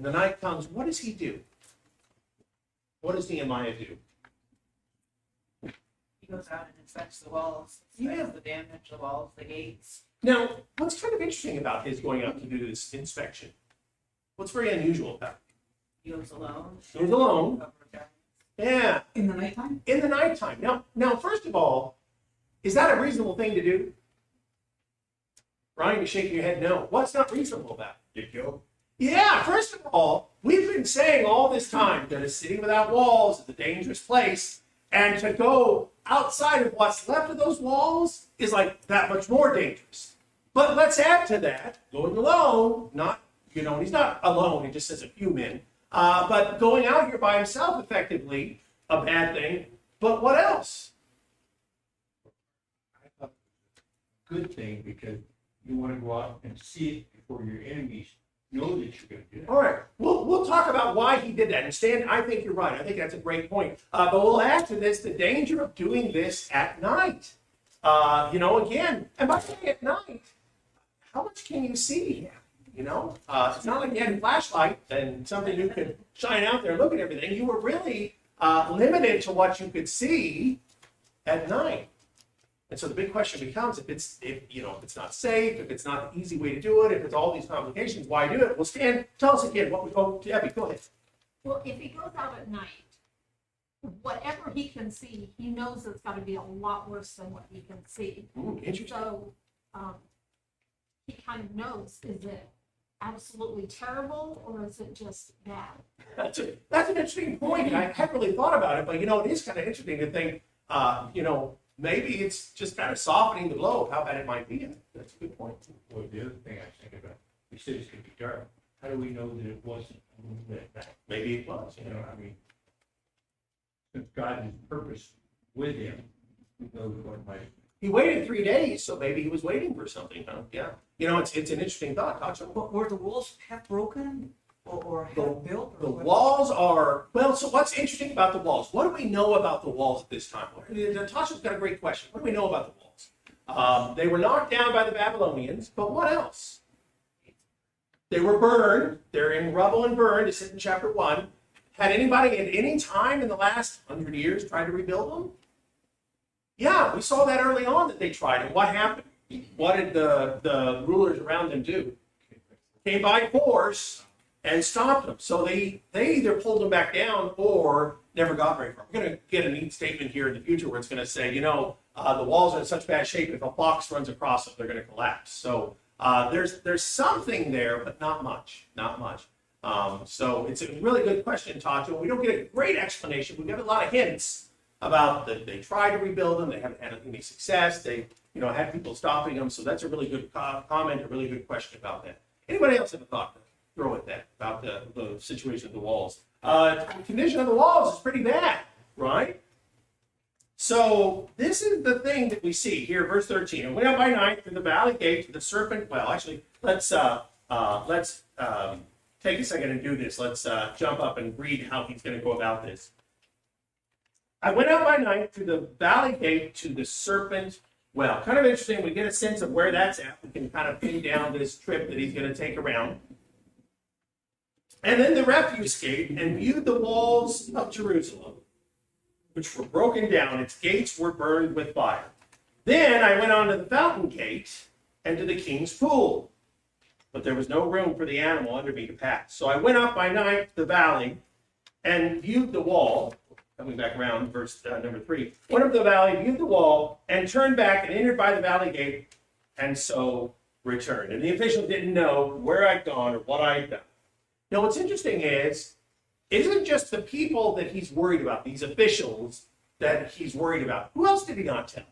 And the night comes, what does he do? What does Nehemiah do? He goes out and inspects the walls, inspects the damage, the walls, the gates. Now, what's kind of interesting about his going out to do this inspection? What's very unusual about it? He goes alone. He was alone. Yeah. In the nighttime? In the nighttime. Now, first of all, is that a reasonable thing to do? Ryan, you're shaking your head no. What's not reasonable about it? You go. Yeah, first of all, we've been saying all this time that a city without walls is a dangerous place, and to go outside of what's left of those walls is like that much more dangerous. But let's add to that, going alone, he's not alone, he just says a few men, but going out here by himself effectively, a bad thing. But what else? I thought it was a good thing because you want to go out and see it before your enemies know that you're going to do that. All right, we'll talk about why he did that. And Stan, I think you're right. I think that's a great point. But we'll add to this the danger of doing this at night. Again, and by the way, at night, how much can you see? It's not like you had a flashlight and something you could shine out there and look at everything. You were really limited to what you could see at night. And so the big question becomes, if it's not safe, if it's not an easy way to do it, if it's all these complications, why do it? Well, Stan, tell us again Debbie, go ahead. Well, if he goes out at night, whatever he can see, he knows it's got to be a lot worse than what he can see. Interesting. So he kind of knows, is it absolutely terrible or is it just bad? That's an interesting point. I hadn't really thought about it, but it is kind of interesting to think, maybe it's just kind of softening the blow of how bad it might be. That's a good point. Well, the other thing I was thinking about, we said it's going to be dark. How do we know that it wasn't a little bit at night? Maybe it was. Since God has purpose with him, who knows what might. He waited 3 days, so maybe he was waiting for something, huh? Yeah. It's an interesting thought, Tacho. But were the walls half broken or half built? The walls are, so what's interesting about the walls? What do we know about the walls at this time? Natasha's got a great question. What do we know about the walls? They were knocked down by the Babylonians, but what else? They were burned. They're in rubble and burned. It's in chapter 1. Had anybody at any time in the last 100 years tried to rebuild them? Yeah, we saw that early on that they tried. And what happened? What did the rulers around them do? Came by force and stopped them. So they either pulled them back down or never got very far. We're going to get a neat statement here in the future where it's going to say, the walls are in such bad shape, if a fox runs across them, they're going to collapse. So there's something there, but not much. So it's a really good question, Tacho. We don't get a great explanation. We get a lot of hints about that they tried to rebuild them. They haven't had any success. They had people stopping them. So that's a really good comment, a really good question about that. Anybody else have a thought to throw at that about the situation of the walls? The condition of the walls is pretty bad, right? So this is the thing that we see here, verse 13. And went out by night through the valley gate to the serpent. Well, actually, let's take a second and do this. Let's jump up and read how he's going to go about this. I went out by night through the valley gate to the serpent well. Kind of interesting. We get a sense of where that's at. We can kind of pin down this trip that he's going to take around. And then the refuse gate, and viewed the walls of Jerusalem, which were broken down. Its gates were burned with fire. Then I went on to the fountain gate and to the king's pool. But there was no room for the animal under me to pass. So I went up by night to the valley and viewed the wall. Coming back around, verse number 3. Went up the valley, viewed the wall, and turned back and entered by the valley gate, and so returned. And the official didn't know where I'd gone or what I'd done. Now, what's interesting is, it isn't just the people that he's worried about, these officials that he's worried about. Who else did he not tell?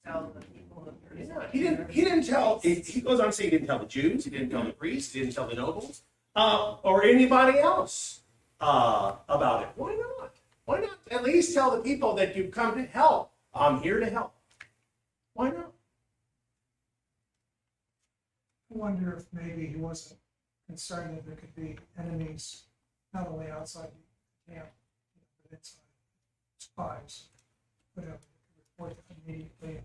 Tell the people of Jerusalem. Yeah, he didn't tell, he goes on to say he didn't tell the Jews, he didn't tell the priests, he didn't tell the nobles, or anybody else about it. Why not? Why not at least tell the people that you've come to help? I'm here to help. Why not? I wonder if maybe he wasn't concerned that there could be enemies not only outside the camp, but inside. Spies put up a report immediately.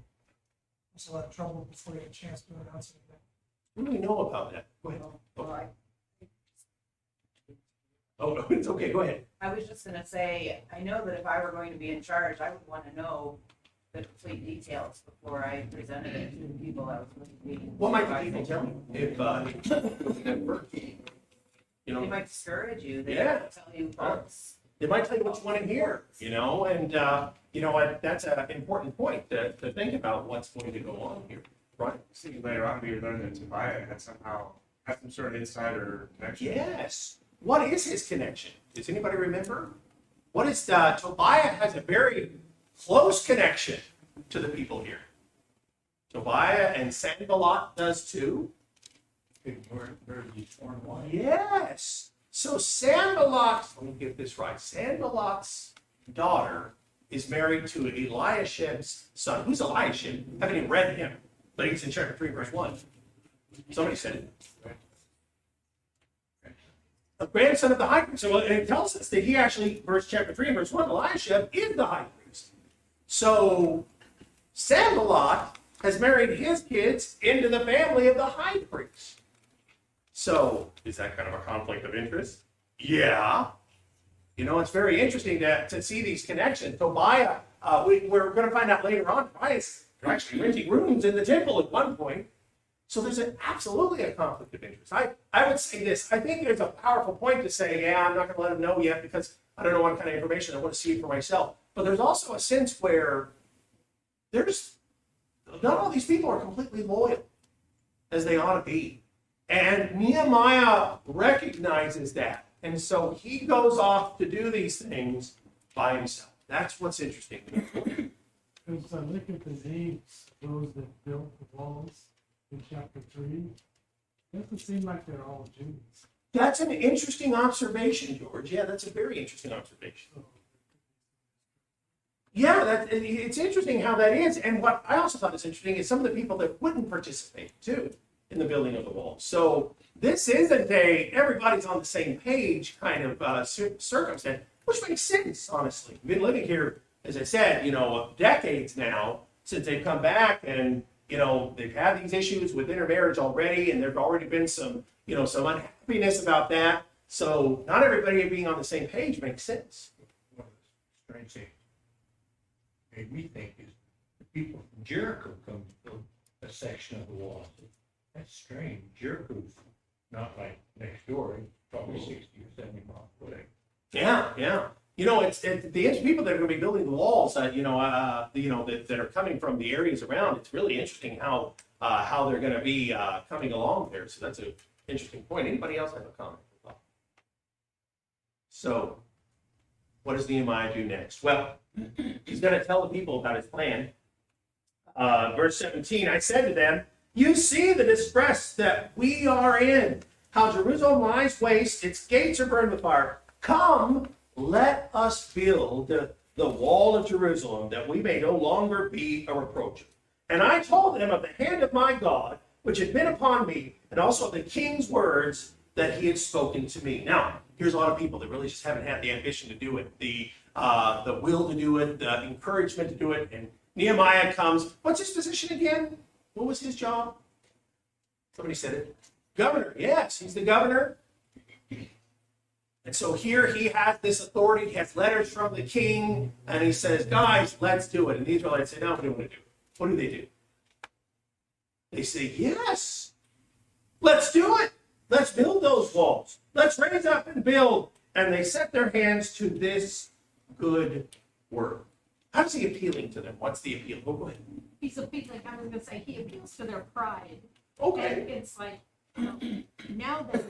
There's a lot of trouble before you have a chance to announce anything. What do we know about that? Go ahead. Well, Oh, it's okay, go ahead. I was just gonna say, I know that if I were going to be in charge, I would wanna know the complete details before I presented it to the people I was going to be. What might the people tell you if, you They know, might discourage you, they Yeah. might tell you false. they might tell you what you want to hear, you know, and, you know, that's an important point to think about what's going to go on here, right? See, later on, we learned that Tobiah had somehow had some sort of insider connection. Yes. What is his connection? Does anybody remember? What is, Tobiah has a very close connection to the people here. Tobiah and Sanballat does too. Where these foreign wives. Yes. So Sanballat, let me get this right. Sanballat's daughter is married to Eliashib's son. Who's Eliashib? I haven't even read him, but he's in chapter 3, verse 1. Somebody said it. A grandson of the high priest. So it tells us that he actually, chapter 3 and verse 1, Eliashib is the high priest. So Sanballat has married his kids into the family of the high priest. So is that kind of a conflict of interest? Yeah. You know, it's very interesting to see these connections. Tobiah, we're going to find out later on, Tobiah's actually renting rooms in the temple at one point. So there's absolutely a conflict of interest. I would say this. I think there's a powerful point to say, yeah, I'm not going to let him know yet because I don't know what kind of information I want to see for myself. But there's also a sense where not all these people are completely loyal as they ought to be. And Nehemiah recognizes that. And so he goes off to do these things by himself. That's what's interesting. Because I look at the names, those that built the walls in chapter 3, doesn't seem like they're all Jews. That's an interesting observation, George. Yeah, that's a very interesting observation. Yeah, it's interesting how that is. And what I also thought is interesting is some of the people that wouldn't participate, too, in the building of the wall. So this isn't everybody's on the same page kind of circumstance, which makes sense, honestly. We've been living here, as I said, decades now since they've come back, and, they've had these issues with intermarriage already, and there's already been some unhappiness about that. So not everybody being on the same page makes sense. One of the strange things made me think is the people from Jericho come to build a section of the wall. That's strange. Jericho's not like next door, it's probably 60 or 70 miles away. Yeah. It's the people that are going to be building the walls, that are coming from the areas around. It's really interesting how they're going to be coming along there. So that's an interesting point. Anybody else have a comment? So, what does Nehemiah do next? Well, he's going to tell the people about his plan. Verse 17, I said to them, you see the distress that we are in, how Jerusalem lies waste, its gates are burned with fire. Come, let us build the wall of Jerusalem, that we may no longer be a reproach. And I told them of the hand of my God, which had been upon me, and also of the king's words that he had spoken to me. Now, here's a lot of people that really just haven't had the ambition to do it, the will to do it, the encouragement to do it. And Nehemiah comes. What's his position again? What was his job? Somebody said it. Governor. Yes, he's the governor. And so here he has this authority. He has letters from the king, and he says, guys, let's do it. And the Israelites say, no, we don't want to do it. What do? They say, yes, let's do it. Let's build those walls. Let's raise up and build. And they set their hands to this good work. How's he appealing to them? What's the appeal? Oh, go ahead. He's appealing, I was gonna say, he appeals to their pride. Okay. And it's like, now they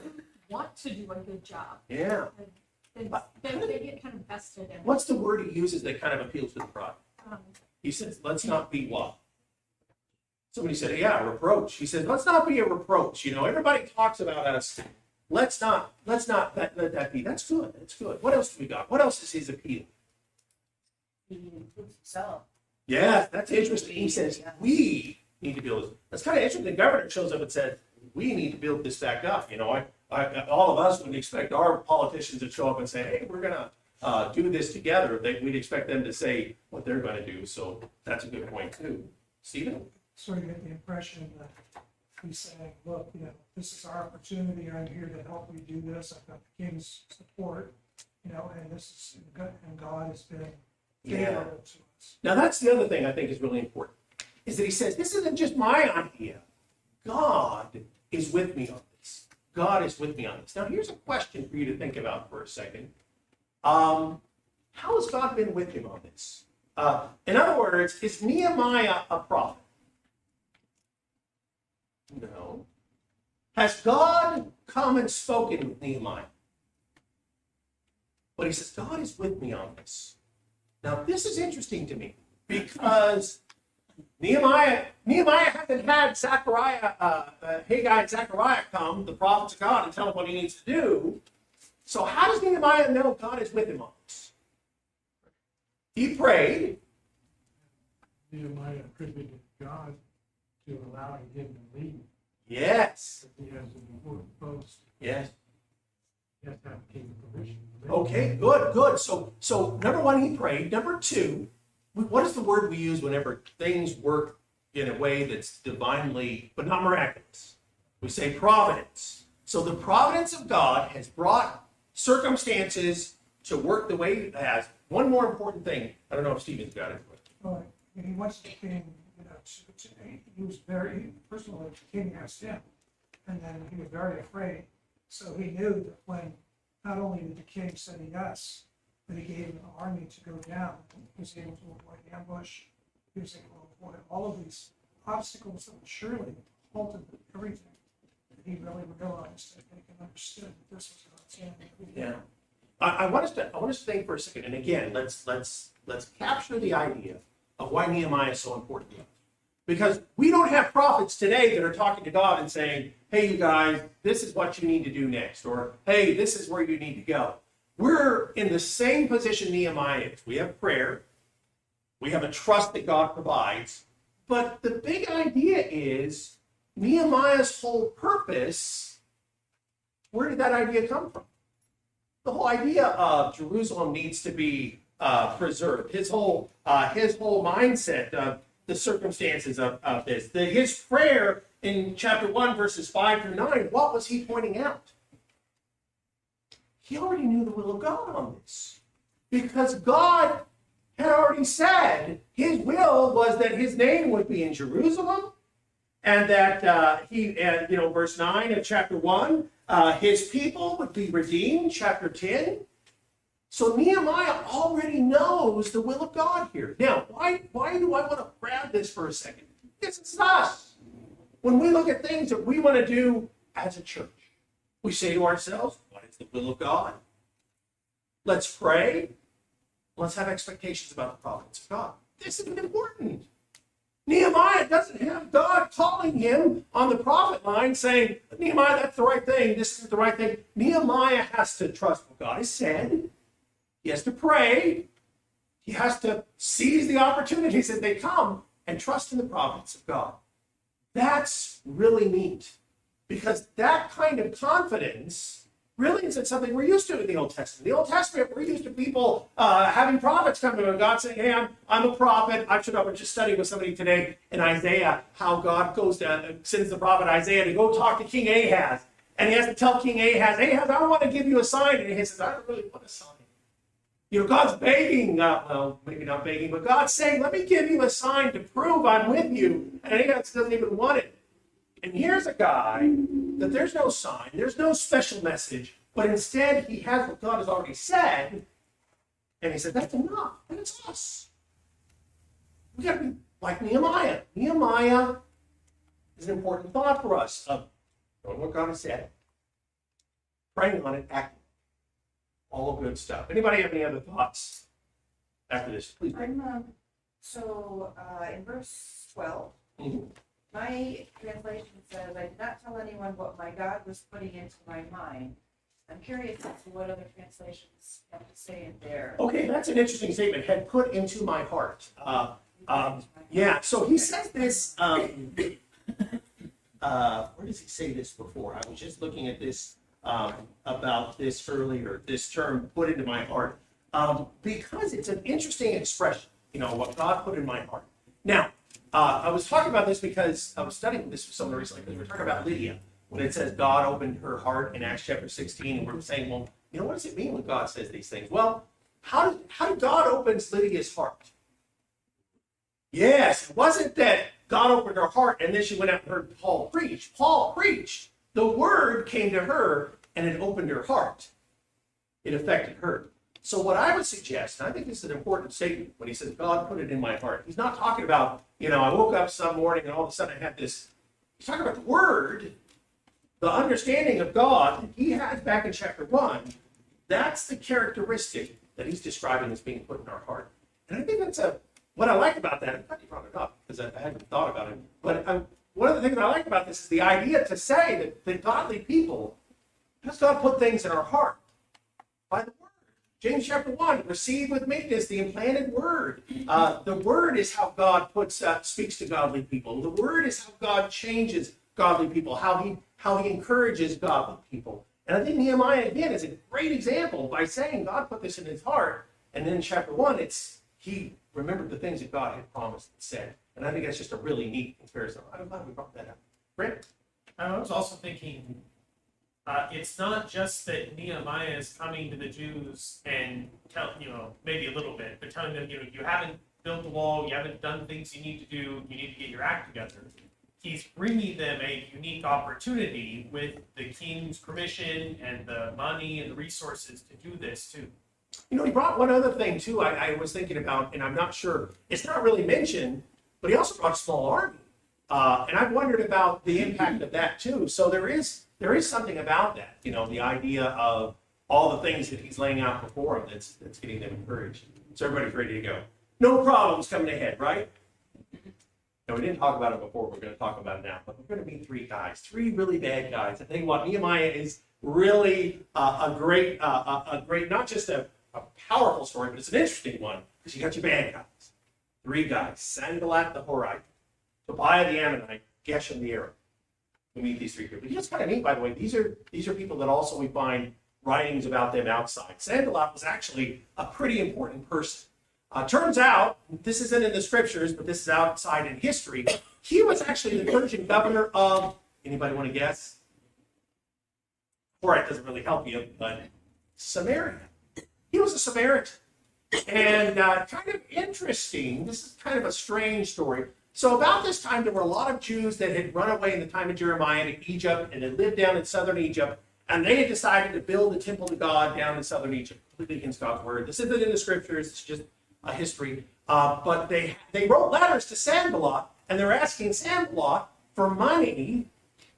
want to do a good job. Yeah. And they get kind of vested in it. What's the word he uses that kind of appeals to the pride? Um, He says, let's not be what? Somebody said, yeah, a reproach. He said, let's not be a reproach. Everybody talks about us. Let's not let that be. That's good. That's good. What else do we got? What else is his appeal? He includes himself. Yeah, that's interesting. He says, we need to build this. That's kind of interesting. The governor shows up and says, we need to build this back up. All of us would expect our politicians to show up and say, hey, we're going to do this together. We'd expect them to say what they're going to do. So that's a good point, too. Stephen? Sort of get the impression that he's saying, look, this is our opportunity, I'm here to help you do this, I've got the king's support, and this is, and God has been favorable to us. Now, that's the other thing I think is really important, is that he says, this isn't just my idea. God is with me on this. God is with me on this. Now, here's a question for you to think about for a second. How has God been with him on this? In other words, is Nehemiah a prophet? No. Has God come and spoken with Nehemiah? But he says, God is with me on this. Now, this is interesting to me because Nehemiah hasn't had Haggai and Zechariah come, the prophets of God, and tell him what he needs to do. So how does Nehemiah know God is with him on this? He prayed. Nehemiah attributed God to allowing him to leave. Yes. If he has an important post, Yes. he has to have king's permission. Okay, good. So number one, he prayed. Number two, what is the word we use whenever things work in a way that's divinely, but not miraculous? We say providence. So the providence of God has brought circumstances to work the way it has. One more important thing. I don't know if Stephen's got it. Well, he wants the king, he was very, first of all, the king asked him, and then he was very afraid. So he knew that when not only did the king say yes, but he gave him an army to go down, he was able to avoid ambush, he was able to avoid all of these obstacles that would surely halted everything. He really realized that they can understood that this was God's hand. Yeah. I want us to think for a second, and again, let's capture the idea of why Nehemiah is so important to us. Because we don't have prophets today that are talking to God and saying, hey, you guys, this is what you need to do next, or hey, this is where you need to go. We're in the same position Nehemiah is. We have prayer, we have a trust that God provides, but the big idea is Nehemiah's whole purpose. Where did that idea come from? The whole idea of Jerusalem needs to be preserved. His whole mindset of the circumstances of this. His prayer in chapter 1, verses 5 through 9, what was he pointing out? He already knew the will of God on this. Because God had already said his will was that his name would be in Jerusalem, and that verse 9 of chapter 1, his people would be redeemed, chapter 10. So Nehemiah already knows the will of God here. Now, why do I want to grab this for a second? Because it's us. When we look at things that we want to do as a church, we say to ourselves, what is the will of God? Let's pray. Let's have expectations about the providence of God. This is important. Nehemiah doesn't have God calling him on the prophet line saying, Nehemiah, that's the right thing. This isn't the right thing. Nehemiah has to trust what God has said. He has to pray. He has to seize the opportunities as they come and trust in the providence of God. That's really neat, because that kind of confidence really isn't something we're used to in the Old Testament. In the Old Testament, we're used to people having prophets come to them, and God saying, hey, I'm a prophet. I was just studying with somebody today in Isaiah how God sends the prophet Isaiah to go talk to King Ahaz. And he has to tell King Ahaz, I want to give you a sign. And Ahaz says, I don't really want a sign. God's begging, well, maybe not begging, but God's saying, let me give you a sign to prove I'm with you. And Ahaz doesn't even want it. And here's a guy that there's no sign, there's no special message, but instead he has what God has already said. And he said, that's enough. And it's us. We got to be like Nehemiah. Nehemiah is an important thought for us of knowing what God has said, praying on it, acting. All good stuff. Anybody have any other thoughts after this? Please. In verse 12, my translation says, I did not tell anyone what my God was putting into my mind. I'm curious as to what other translations have to say in there. Okay, that's an interesting statement. Had put into my heart. So he says this. Where does he say this before? I was just looking at this about this earlier, this term, put into my heart, because it's an interesting expression, what God put in my heart. Now, I was talking about this because I was studying this with someone recently, because we were talking about Lydia, when it says God opened her heart in Acts chapter 16, and we're saying, well, what does it mean when God says these things? Well, how did God open Lydia's heart? Yes, it wasn't that God opened her heart and then she went out and heard Paul preach. Paul preached. The word came to her and it opened her heart. It affected her. So what I would suggest, and I think this is an important statement when he says, God put it in my heart. He's not talking about, I woke up some morning and all of a sudden I had this. He's talking about the word, the understanding of God that he has back in chapter 1. That's the characteristic that he's describing as being put in our heart. And I think that's what I like about that. I'm glad you brought it up because I hadn't thought about it. But one of the things that I like about this is the idea to say that godly people, does God put things in our heart by the word. James chapter 1, receive with meekness the implanted word. The word is how God speaks to godly people. The word is how God changes godly people, how he encourages godly people. And I think Nehemiah, again, is a great example by saying God put this in his heart. And then in chapter 1, he remembered the things that God had promised and said. And I think that's just a really neat comparison. I'm glad we brought that up. Brent? I was also thinking, it's not just that Nehemiah is coming to the Jews and maybe a little bit, but telling them, you haven't built the wall, you haven't done the things you need to do, you need to get your act together. He's bringing them a unique opportunity with the king's permission and the money and the resources to do this too. He brought one other thing too I was thinking about, and I'm not sure, it's not really mentioned, but he also brought a small army. And I've wondered about the impact of that too. So there is something about that, the idea of all the things that he's laying out before him that's getting them encouraged. So everybody's ready to go. No problems coming ahead, right? Now, we didn't talk about it before. We're going to talk about it now. But we're going to meet three really bad guys. I tell you what, Nehemiah is really a great, not just a powerful story, but it's an interesting one because you got your bad guys. 3 guys: Sanballat the Horite, Tobiah the Ammonite, Geshem the Arab. We meet these 3 people. It's kind of neat, by the way. These are people that also we find writings about them outside. Sanballat was actually a pretty important person. Turns out, this isn't in the scriptures, but this is outside in history. He was actually the Persian governor of, anybody want to guess? Horite doesn't really help you, but Samaria. He was a Samaritan. And kind of interesting, this is kind of a strange story. So about this time, there were a lot of Jews that had run away in the time of Jeremiah to Egypt and had lived down in southern Egypt. And they had decided to build a temple to God down in southern Egypt, completely against God's word. This isn't in the scriptures, it's just a history. But they wrote letters to Sanballat, and they're asking Sanballat for money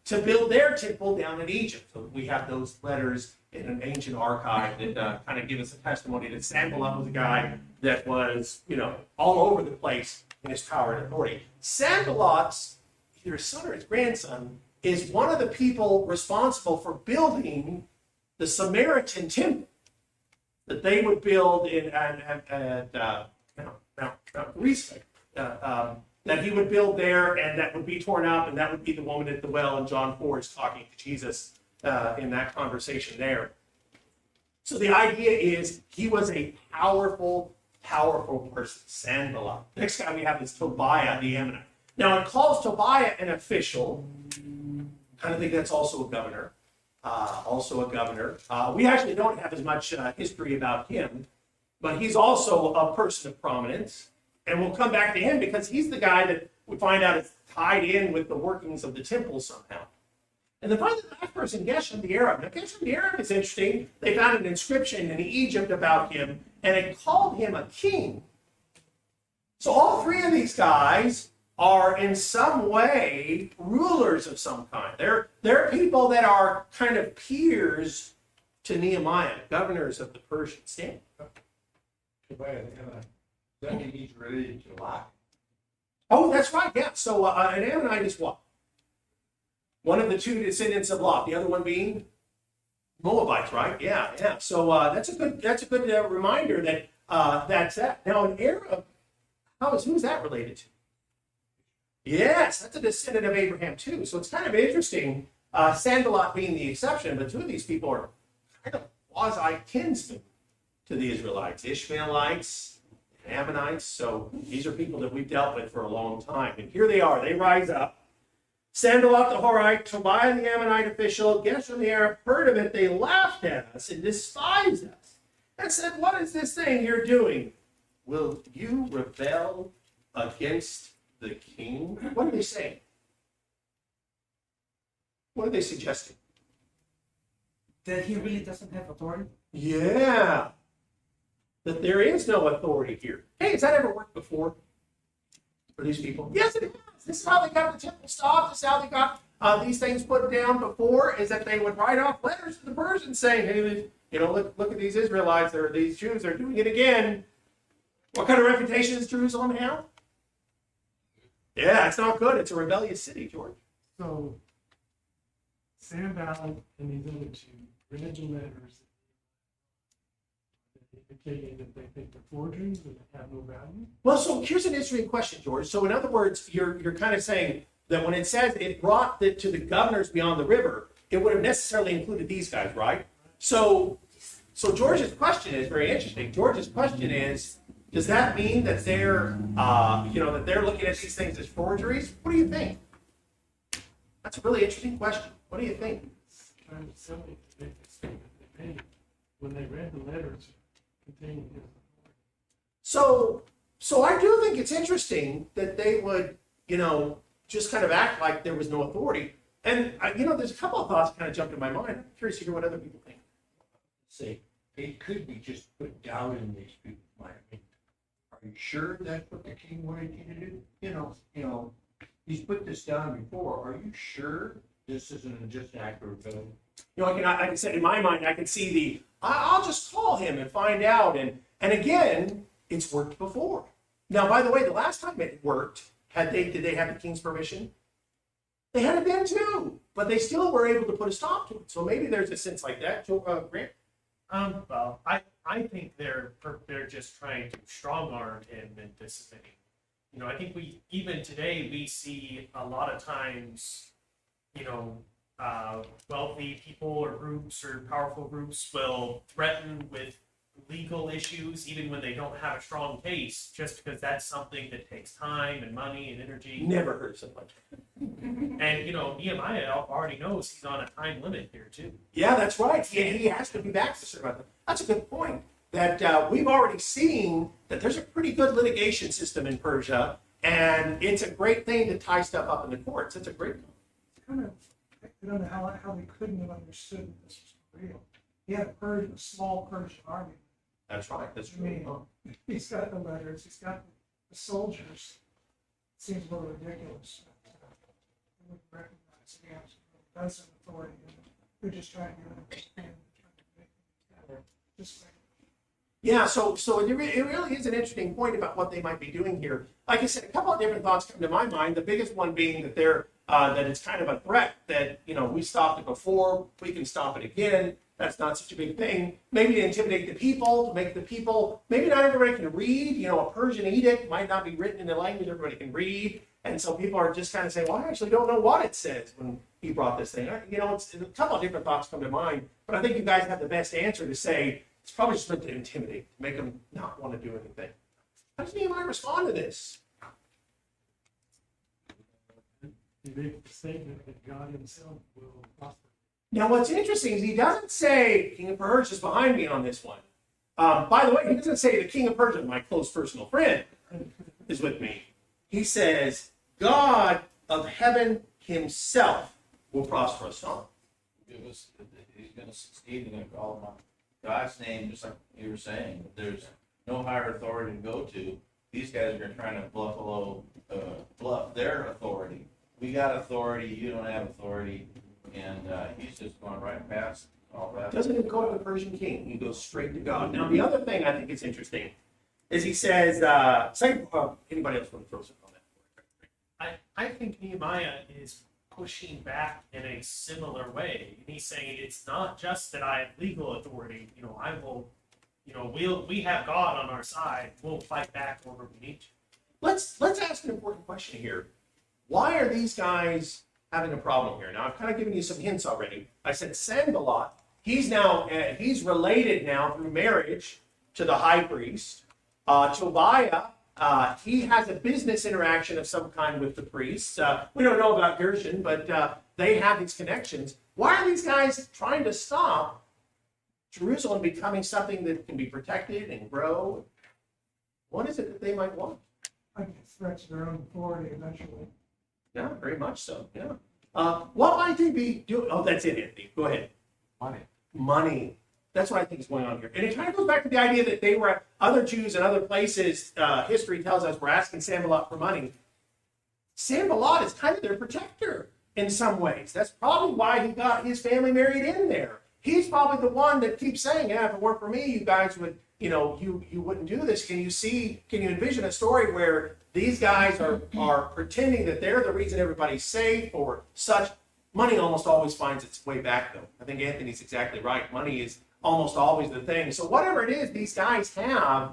to build their temple down in Egypt. So we have those letters in an ancient archive that kind of give us a testimony that Sanballat was a guy that was, all over the place in his power and authority. Sanballat's, either his son or his grandson, is one of the people responsible for building the Samaritan temple that they would build at Mount Risa, that he would build there, and that would be torn up, and that would be the woman at the well, and John 4 is talking to Jesus in that conversation there. So the idea is he was a powerful person, Sanballat. The next guy we have is Tobiah the Ammonite. Now it calls Tobiah an official. Kind of think that's also a governor. We actually don't have as much history about him, but he's also a person of prominence. And we'll come back to him because he's the guy that we find out is tied in with the workings of the temple somehow. And then finally, the last person, Geshem the Arab. Now, Geshem the Arab is interesting. They found an inscription in Egypt about him, and it called him a king. So all 3 of these guys are in some way rulers of some kind. They're people that are kind of peers to Nehemiah, governors of the Persian state. That he's related to Lot. Oh, that's right, yeah. So an Ammonite is what? One of the 2 descendants of Lot. The other one being Moabites, right? Yeah. So that's a good reminder that that's that. Now, an Arab, who's that related to? Yes, that's a descendant of Abraham too. So it's kind of interesting, Sanballat being the exception, but 2 of these people are kind of quasi-kinsmen to the Israelites. Ishmaelites, Ammonites. So these are people that we've dealt with for a long time. And here they are. They rise up. Sanballat the Horite, Tobiah the Ammonite official, Geshem the Arab heard of it. They laughed at us and despised us and said, what is this thing you're doing? Will you rebel against the king? What are they saying? What are they suggesting? That he really doesn't have authority? Yeah. That there is no authority here. Hey, has that ever worked before for these people? Yes, it has. This is how they got the temple stopped. This is how they got these things put down before, is that they would write off letters to the Persians saying, hey, you know, look at these Israelites, or these Jews, they're doing it again. What kind of reputation does Jerusalem have? Yeah, it's not good. It's a rebellious city, George. So, Sanballat and these other two read the letters indicating that they think they're forgeries and they have no value. Well, so here's an interesting question, George. So in other words, you're kind of saying that when it says it brought it to the governors beyond the river, it would have necessarily included these guys, right? So George's question is very interesting. George's question is, does that mean that they're, that they're looking at these things as forgeries? What do you think? That's a really interesting question. What do you think? It's kind of silly to make the statement they made when they read the letters containing his authority. So I do think it's interesting that they would, just kind of act like there was no authority. And, there's a couple of thoughts that kind of jumped in my mind. I'm curious to hear what other people think. Say, it could be just put doubt in these people's mind. I mean, are you sure that's what the king wanted you to do? He's put this down before. Are you sure this isn't just an act of rebellion? I can say in my mind, I can see I'll just call him and find out. And again, it's worked before. Now, by the way, the last time it worked, did they have the king's permission? They had it then too, but they still were able to put a stop to it. So maybe there's a sense like that. Grant? Well, I think they're just trying to strong arm him into submitting. I think even today we see a lot of times, wealthy people or groups or powerful groups will threaten with legal issues even when they don't have a strong case, just because that's something that takes time and money and energy. Never heard of something like that. And Nehemiah already knows he's on a time limit here too. Yeah, that's right. He has to be back to serve. That's a good point. That we've already seen that there's a pretty good litigation system in Persia, and it's a great thing to tie stuff up in the courts. It's a great. Kind of, I don't know how they couldn't have understood that this was real. He had a small Persian army. That's right. That's I mean, true. he's got the letters, he's got the soldiers. It seems a little ridiculous. They wouldn't recognize he does have authority. They're just trying to understand, trying to make it together. Just like, Yeah, so it really is an interesting point about what they might be doing here. Like I said, a couple of different thoughts come to my mind. The biggest one being that that it's kind of a threat that we stopped it before, we can stop it again. That's not such a big thing. Maybe to intimidate the people, to make the people, maybe not everybody can read. A Persian edict might not be written in a language everybody can read. And so people are just kind of saying, well, I actually don't know what it says when he brought this thing. It's a couple of different thoughts come to mind. But I think you guys have the best answer to say, it's probably just meant to intimidate, to make them not want to do anything. How does Nehemiah respond to this? He made the statement that God himself will prosper. Now, what's interesting is he doesn't say King of Persia is behind me on this one. By the way, he doesn't say the King of Persia, my close personal friend, is with me. He says God of heaven himself will prosper us all. He's going to succeed. He's going to call him on God's name, just like you were saying. There's no higher authority to go to. These guys are trying to bluff their authority. We got authority. You don't have authority. And he's just going right past all that. Doesn't even go to the Persian king. He goes straight to God. Now, the other thing I think is interesting is he says, anybody else want to throw something on that? I think Nehemiah is pushing back in a similar way. And he's saying it's not just that I have legal authority. I will, we have God on our side. We'll fight back wherever we need to. Let's ask an important question here. Why are these guys having a problem here? Now, I've kind of given you some hints already. I said Sanballat. He's related now through marriage to the high priest. Tobiah, he has a business interaction of some kind with the priests. We don't know about Gershon, but they have these connections. Why are these guys trying to stop Jerusalem becoming something that can be protected and grow? What is it that they might want? I think it threats their own authority eventually. Yeah, very much so. Yeah. What might they be doing? Oh, that's it, Anthony. Go ahead. Money. That's what I think is going on here. And it kind of goes back to the idea that they were, other Jews in other places, history tells us, were asking Sanballat for money. Sanballat is kind of their protector in some ways. That's probably why he got his family married in there. He's probably the one that keeps saying, yeah, if it weren't for me, you guys would, you wouldn't do this. Can you envision a story where these guys are pretending that they're the reason everybody's safe or such? Money almost always finds its way back, though. I think Anthony's exactly right. Money is almost always the thing. So whatever it is these guys have,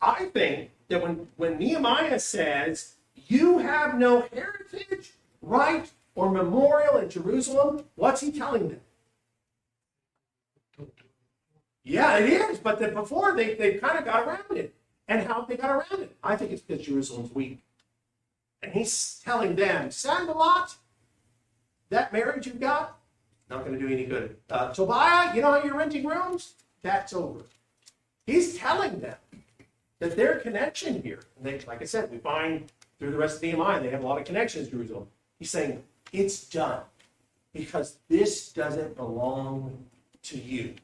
I think that when Nehemiah says, you have no heritage, right, or memorial in Jerusalem, what's he telling them? Yeah, it is, but before they kind of got around it. And how they got around it? I think it's because Jerusalem's weak. And he's telling them, Sanballat, that marriage you got, not going to do any good. Tobiah, you know how you're renting rooms? That's over. He's telling them that their connection here, and they, like I said, we find through the rest of Nehemiah, they have a lot of connections to Jerusalem. He's saying, it's done because this doesn't belong to you.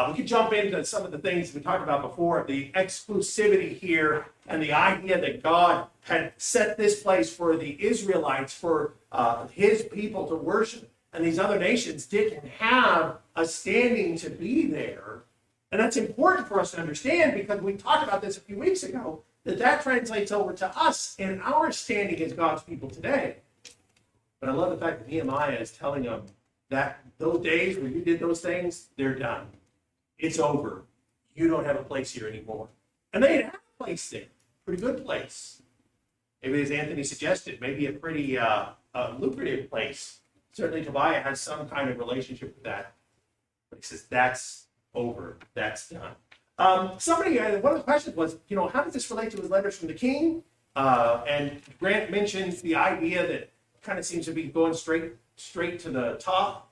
We could jump into some of the things we talked about before, the exclusivity here and the idea that God had set this place for the Israelites, for his people to worship, and these other nations didn't have a standing to be there. And that's important for us to understand because we talked about this a few weeks ago, that translates over to us and our standing as God's people today. But I love the fact that Nehemiah is telling them that those days where you did those things, they're done. It's over. You don't have a place here anymore. And they didn't have a place there. Pretty good place. Maybe, as Anthony suggested, maybe a pretty lucrative place. Certainly Tobiah has some kind of relationship with that. But he says, that's over. That's done. One of the questions was, how does this relate to his letters from the king? And Grant mentions the idea that kind of seems to be going straight to the top.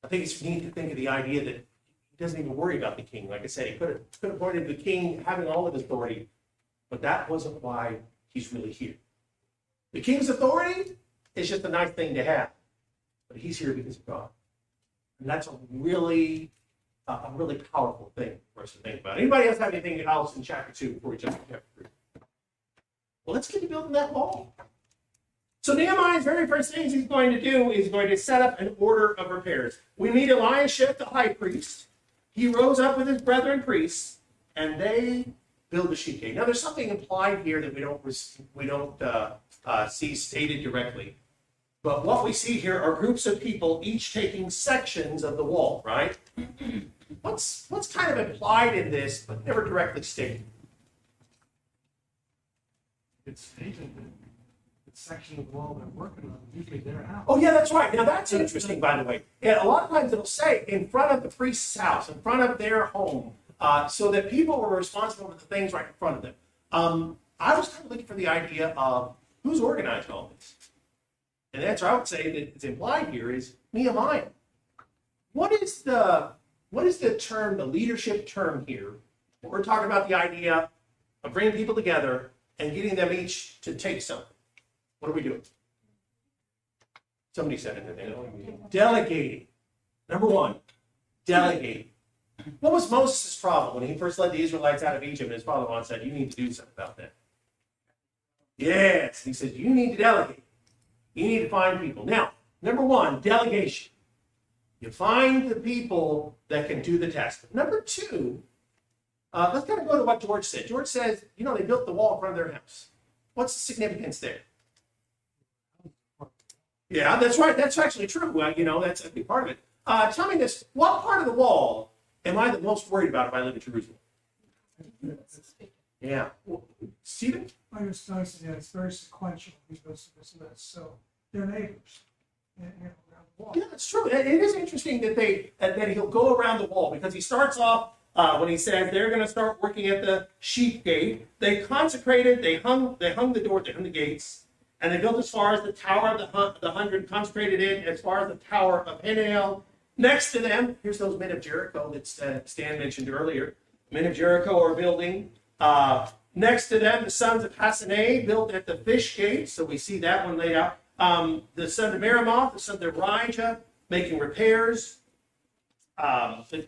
I think it's neat to think of the idea that he doesn't even worry about the king. Like I said, he could have pointed to the king having all of his authority, but that wasn't why he's really here. The king's authority is just a nice thing to have, but he's here because of God. And that's a really powerful thing for us to think about. Anybody else have anything else in chapter 2 before we jump to chapter 3? Well, let's get to building that wall. So Nehemiah's very first things he's going to do is going to set up an order of repairs. We meet Eliashib, the high priest. He rose up with his brethren priests, and they build the sheep gate. Now, there's something implied here that we don't see stated directly. But what we see here are groups of people each taking sections of the wall, right? What's kind of implied in this, but never directly stated? It's stated that the section of the wall they're working on, usually their house. Oh, yeah, that's right. Now, that's interesting, by the way. And a lot of times it'll say in front of the priest's house, in front of their home, so that people were responsible for the things right in front of them. I was kind of looking for the idea of who's organized all this. And the answer I would say that is implied here is Nehemiah. What is the term, the leadership term here? We're talking about the idea of bringing people together and getting them each to take something. What are we doing? Somebody said it there. Delegating. Number one, delegating. What was Moses' problem when he first led the Israelites out of Egypt and his father-in-law said, you need to do something about that? Yes, he said, you need to delegate. You need to find people. Now, number one, delegation. You find the people that can do the task. Number two, let's kind of go to what George said. George says, they built the wall in front of their house. What's the significance there? Yeah, that's right. That's actually true. That's a big part of it. Tell me this. What part of the wall am I the most worried about if I live in Jerusalem? Yeah. Stephen? I was noticing that it's very sequential because of this list. So they're neighbors. Around the wall. Yeah, that's true. It is interesting that he'll go around the wall because he starts off when he says they're going to start working at the sheep gate. They consecrated, they hung the door, they hung the gates, and they built as far as the Tower of the 100, consecrated it as far as the Tower of Peniel. Next to them, here's those men of Jericho that Stan mentioned earlier. Men of Jericho are building. Next to them, the sons of Hassanah built at the fish gate. So we see that one laid out. The son of Meremoth, the son of Rijah, making repairs.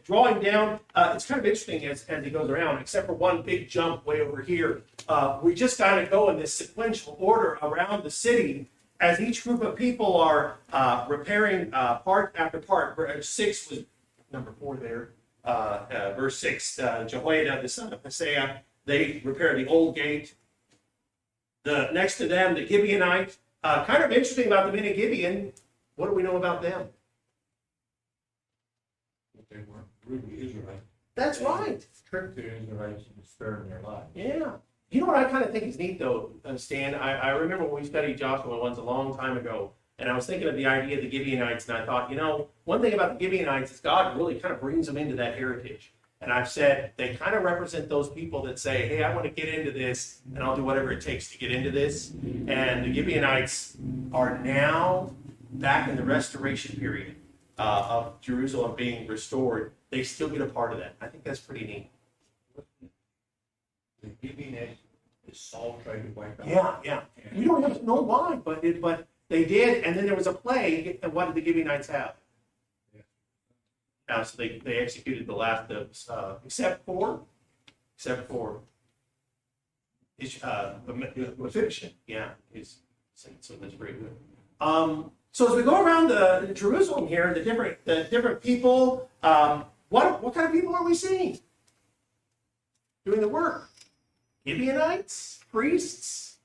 Drawing down, it's kind of interesting as he goes around, except for one big jump way over here. We just got to go in this sequential order around the city as each group of people are repairing part after part. Verse 6 was number 4 there. Verse 6, Jehoiada, the son of Hosea, they repair the old gate. Next to them, the Gibeonite. Kind of interesting about the men of Gibeon. What do we know about them? They weren't really Israelites. That's right. Tricked the Israelites into sparing their lives. Yeah. You know what I kind of think is neat, though, Stan? I remember when we studied Joshua once a long time ago, and I was thinking of the idea of the Gibeonites, and I thought, one thing about the Gibeonites is God really kind of brings them into that heritage. And I've said they kind of represent those people that say, hey, I want to get into this, and I'll do whatever it takes to get into this. And the Gibeonites are now back in the restoration period of Jerusalem being restored. They still get a part of that. I think that's pretty neat. The Gibeonites, Saul tried to wipe out. Yeah. We don't have to know why, but they did, and then there was a plague, and what did the Gibeonites have? So they executed the last of, except for Mephibosheth. Yeah, so that's very good. So as we go around the Jerusalem here, the different people, what kind of people are we seeing doing the work? Gibeonites, priests.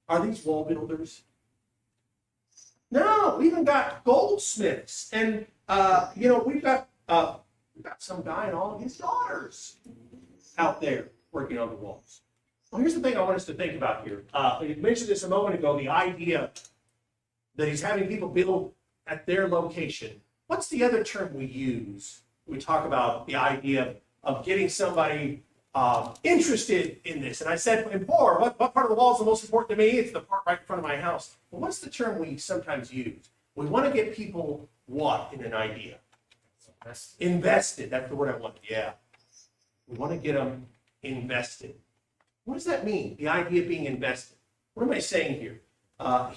Are these wall builders? No, we even got goldsmiths, and we've got some guy and all of his daughters out there working on the walls. Well, here's the thing I want us to think about here. You mentioned this a moment ago, the idea that he's having people build at their location. What's the other term we use? We talk about the idea of getting somebody interested in this. And I said, in poor, what part of the wall is the most important to me? It's the part right in front of my house. Well, what's the term we sometimes use? We want to get people what in an idea? Invested. That's the word I want. Yeah. We want to get them invested. What does that mean? The idea of being invested. What am I saying here?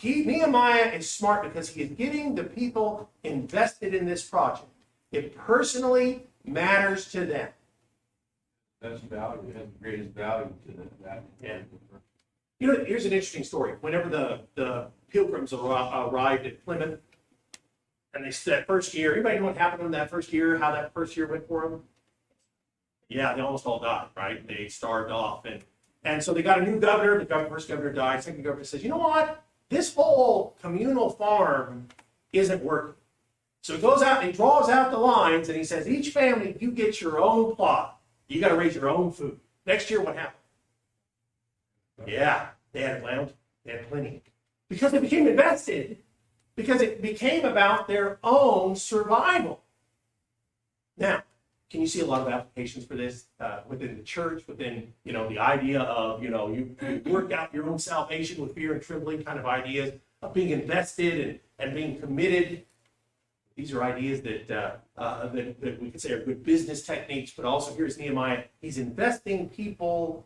Nehemiah is smart because he is getting the people invested in this project. It personally matters to them. That's value, it has the greatest value to that. Yeah. Here's an interesting story. Whenever the pilgrims arrived at Plymouth, and that first year, anybody know what happened in that first year, how that first year went for them? Yeah, they almost all died, right? They starved off. And so they got a new governor. The first governor died. Second governor says, you know what? This whole communal farm isn't working. So he goes out and he draws out the lines, and he says, each family, you get your own plot. You got to raise your own food. Next year, what happened? Yeah, they had land. They had plenty. Because they became invested. Because it became about their own survival. Now, can you see a lot of applications for this within the church, within, the idea of, you work out your own salvation with fear and trembling kind of ideas of being invested and being committed. These are ideas that we could say are good business techniques, but also here's Nehemiah. He's investing people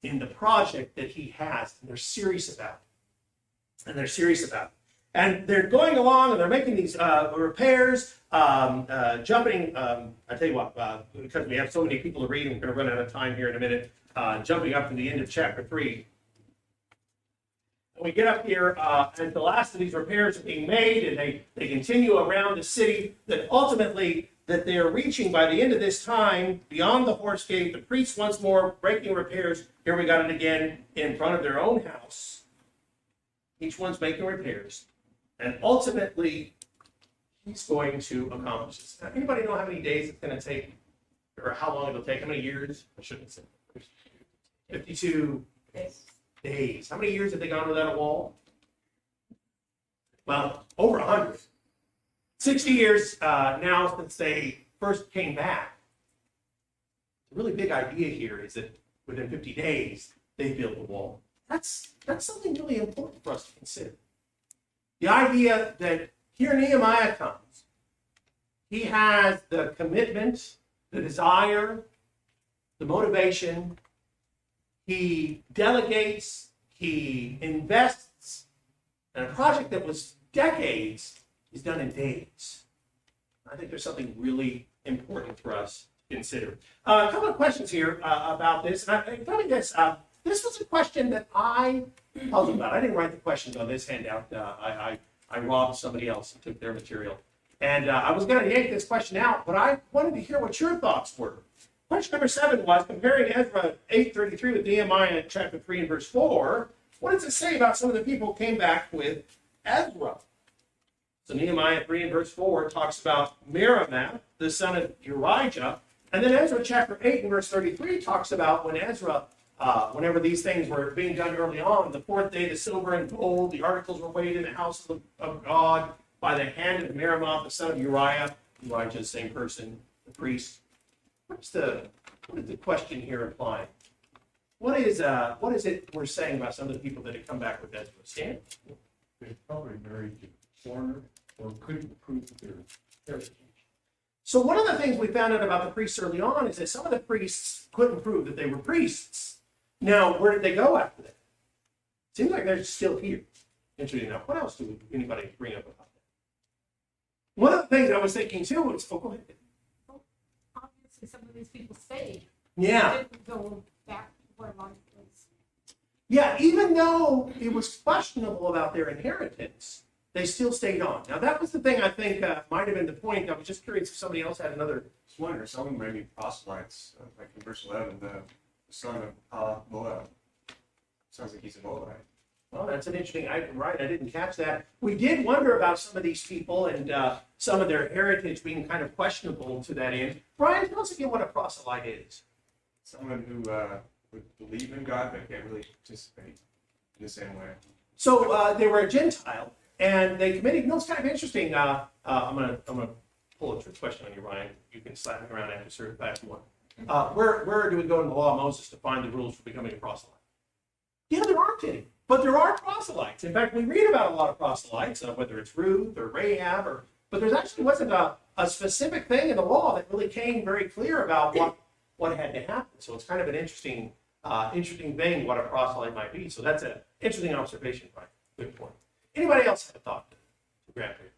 in the project that he has, and they're serious about it. And they're going along and they're making these repairs, jumping. I tell you what, because we have so many people to read, and we're going to run out of time here in a minute. Jumping up to the end of chapter 3. And we get up here, and the last of these repairs are being made, and they continue around the city. That ultimately, that they're reaching by the end of this time, beyond the horse gate, the priests once more breaking repairs. Here we got it again in front of their own house. Each one's making repairs. And ultimately, he's going to accomplish this. Now, anybody know how many days it's going to take, or how long it'll take? How many years? I shouldn't say. 52 days. How many years have they gone without a wall? Well, over 100. 60 years now since they first came back. The really big idea here is that within 50 days, they built the wall. That's something really important for us to consider. The idea that here Nehemiah comes, he has the commitment, the desire, the motivation, he delegates, he invests, and a project that was decades is done in days. I think there's something really important for us to consider. A couple of questions here about this. And tell me this. This was a question that I puzzled about. I didn't write the questions on this handout. I robbed somebody else and took their material. And I was going to yank this question out, but I wanted to hear what your thoughts were. Question number 7 was comparing Ezra 8:33 with Nehemiah chapter 3 and verse 4. What does it say about some of the people who came back with Ezra? So Nehemiah 3 and verse 4 talks about Meramath, the son of Urijah. And then Ezra chapter 8 and verse 33 talks about when Ezra, whenever these things were being done early on, the 4th day, the silver and gold, the articles were weighed in the house of God by the hand of Meramath, the son of Uriah. Uriah is the same person, the priest. What is the question here implying? What is it we're saying about some of the people that have come back with Ezra? Stan? They probably married a foreigner or couldn't prove their heritage. So one of the things we found out about the priests early on is that some of the priests couldn't prove that they were priests. Now, where did they go after that? Seems like they're still here. Interesting enough. What else do anybody bring up about that? One of the things I was thinking too was, go ahead. Obviously, some of these people stayed. Yeah. They didn't go back to where life was. Yeah, even though it was questionable about their inheritance, they still stayed on. Now, that was the thing I think might have been the point. I was just curious if somebody else had another. Just wonder, some of them may be proselytes, like in verse 11, the son of Moab. Sounds like he's a Moabite. Well, that's an interesting item, right? I didn't catch that. We did wonder about some of these people and some of their heritage being kind of questionable to that end. Brian, tell us again what a proselyte is. Someone who would believe in God but can't really participate in the same way. So they were a Gentile, and they committed. You know, it's kind of interesting. I'm gonna pull a trick question on you, Ryan. You can slap me around after certain class one. Where do we go in the law of Moses to find the rules for becoming a proselyte? Yeah, there aren't any, but there are proselytes. In fact, we read about a lot of proselytes, whether it's Ruth or Rahab, but there actually wasn't a specific thing in the law that really came very clear about what had to happen. So it's kind of an interesting thing what a proselyte might be. So that's an interesting observation, Brian. Good point. Anybody else have a thought to grab here?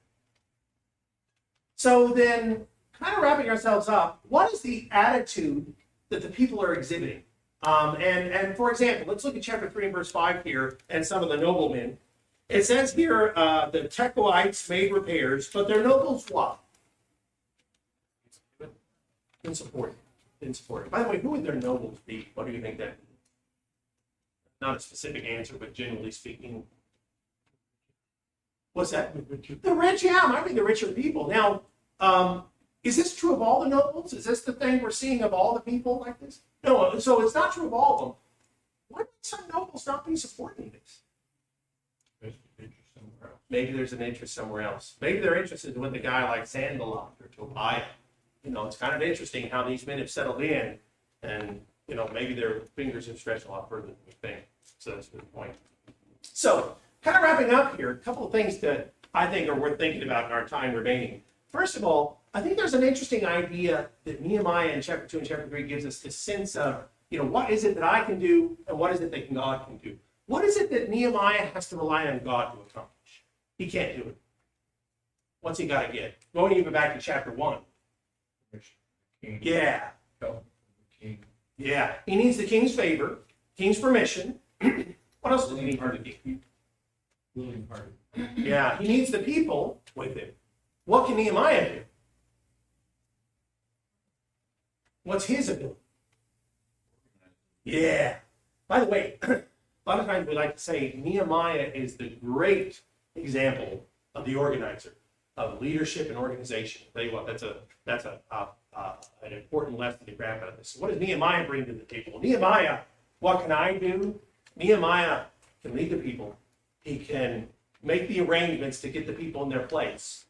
So then, kind of wrapping ourselves up, what is the attitude that the people are exhibiting? And for example, let's look at chapter 3 and verse 5 here and some of the noblemen. It says here, the Tekoites made repairs, but their nobles what? Didn't support it. By the way, who would their nobles be? What do you think that? Not a specific answer, but generally speaking. What's that? The rich, yeah, might be the richer people. Now, is this true of all the nobles? Is this the thing we're seeing of all the people like this? No, so it's not true of all of them. Why would some nobles not be supporting this? Maybe there's an interest somewhere else. Maybe they're interested with a guy like Sanballat or Tobiah. You know, it's kind of interesting how these men have settled in, and you know, maybe their fingers have stretched a lot further than we think. So that's a good point. So, kind of wrapping up here, a couple of things that I think are worth thinking about in our time remaining. First of all, I think there's an interesting idea that Nehemiah in chapter 2 and chapter 3 gives us the sense of, you know, what is it that I can do and what is it that God can do? What is it that Nehemiah has to rely on God to accomplish? He can't do it. What's he got to get? Going even back to chapter 1. Yeah. Yeah. He needs the king's favor, king's permission. What else does he need from the king? Willing hearted. Yeah. He needs the people with him. What can Nehemiah do? What's his ability? Yeah. By the way, a lot of times we like to say Nehemiah is the great example of the organizer, of leadership and organization. I'll tell you what, that's an important lesson to grab out of this. So what does Nehemiah bring to the table? Nehemiah, what can I do? Nehemiah can lead the people. He can make the arrangements to get the people in their place.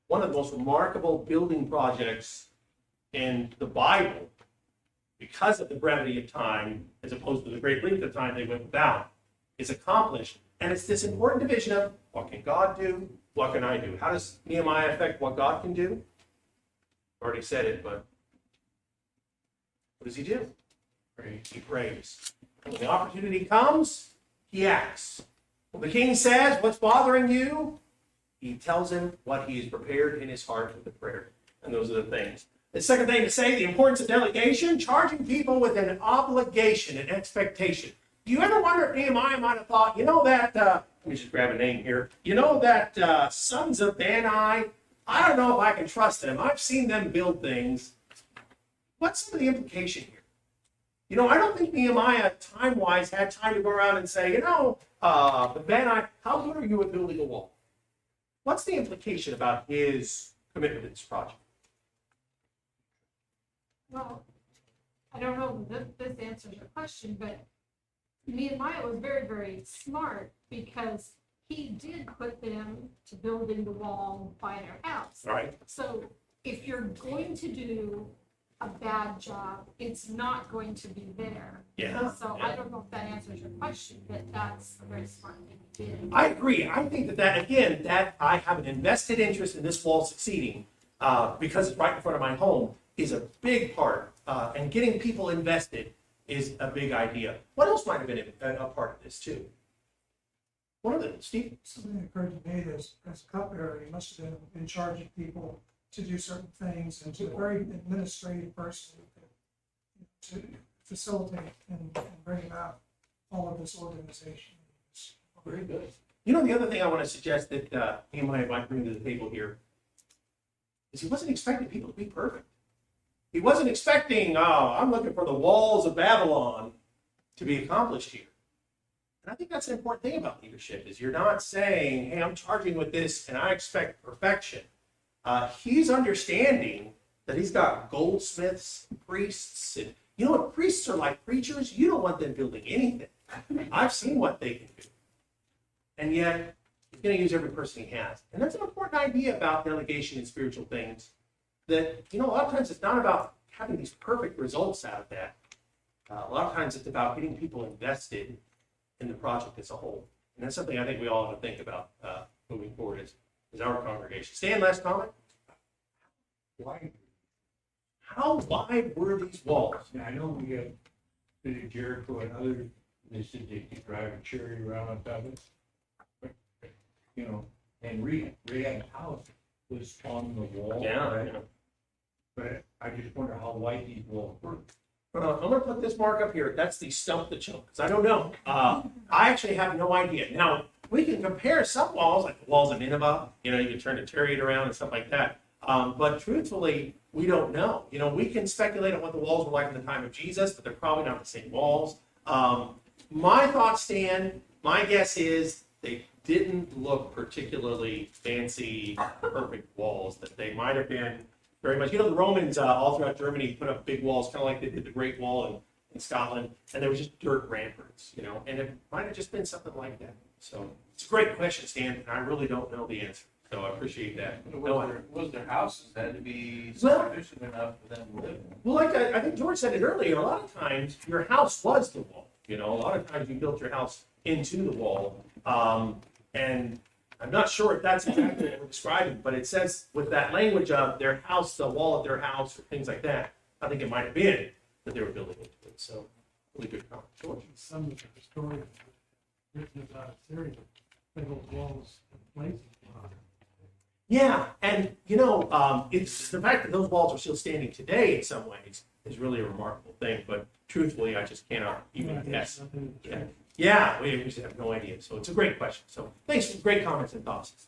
One of the most remarkable building projects in the Bible because of the brevity of time, as opposed to the great length of time they went without, is accomplished. And it's this important division of what can God do, what can I do? How does Nehemiah affect what God can do? Already said it, but what does he do? He prays. And when the opportunity comes, he acts. When the king says, what's bothering you? He tells him what he has prepared in his heart with the prayer. And those are the things. The second thing to say, the importance of delegation, charging people with an obligation and expectation. Do you ever wonder if Nehemiah might have thought, let me just grab a name here, sons of Bani, I don't know if I can trust them. I've seen them build things. What's some of the implication here? I don't think Nehemiah, time-wise, had time to go around and say, the Bani, how good are you at building a wall? What's the implication about his commitment to this project? Well, I don't know if this answers your question, but Nehemiah was very, very smart because he did put them to building the wall by their house. Right. So if you're going to do a bad job, it's not going to be there. Yeah. So I don't know if that answers your question, but that's a very smart thing he did. I agree. I think that I have an invested interest in this wall succeeding because it's right in front of my home is a big part. And getting people invested is a big idea. What else might have been a part of this too? One of them, Steve? Something that occurred to me as a cupbearer, he must have been in charge of people to do certain things and to a very administrative person to facilitate and bring about all of this organization. Very good. The other thing I want to suggest that Nehemiah might bring to the table here is he wasn't expecting people to be perfect. He wasn't expecting, I'm looking for the walls of Babylon to be accomplished here. And I think that's an important thing about leadership is you're not saying, hey, I'm charging with this and I expect perfection. He's understanding that he's got goldsmiths, priests, and what priests are like preachers? You don't want them building anything. I've seen what they can do. And yet, he's going to use every person he has. And that's an important idea about delegation in spiritual things. That, a lot of times it's not about having these perfect results out of that. A lot of times it's about getting people invested in the project as a whole. And that's something I think we all ought to think about moving forward as our congregation. Stan, last comment? Why? How wide were these walls? I know we have City of Jericho and others, they said they could drive a chariot around on top of it. But, and Ray's house was on the wall. Yeah. But I just wonder how wide these walls were. I'm going to put this mark up here. That's the stump the chunk, because I don't know. I actually have no idea. Now, we can compare some walls, like the walls of Nineveh. You can turn a chariot around and stuff like that. But truthfully, we don't know. We can speculate on what the walls were like in the time of Jesus, but they're probably not the same walls. My thought, Stan, my guess is they didn't look particularly fancy, perfect walls, that they might have been very much. The Romans all throughout Germany put up big walls, kind of like they did the Great Wall in Scotland, and they were just dirt ramparts, and it might have just been something like that. So it's a great question, Stan, and I really don't know the answer. So I appreciate that. Was their houses had to be Well- sufficient enough for them to live in? Well, like I think George said it earlier, a lot of times your house was the wall. A lot of times you built your house into the wall. And I'm not sure if that's exactly what we're describing, but it says with that language of their house, the wall of their house, or things like that, I think it might have been that they were building into it. So, really good comment. George? Some of the historians written about Syria, they built walls in places. Yeah, and it's the fact that those walls are still standing today in some ways is really a remarkable thing. But truthfully, I just cannot even guess. Yeah, we just have no idea. So it's a great question. So thanks for great comments and thoughts.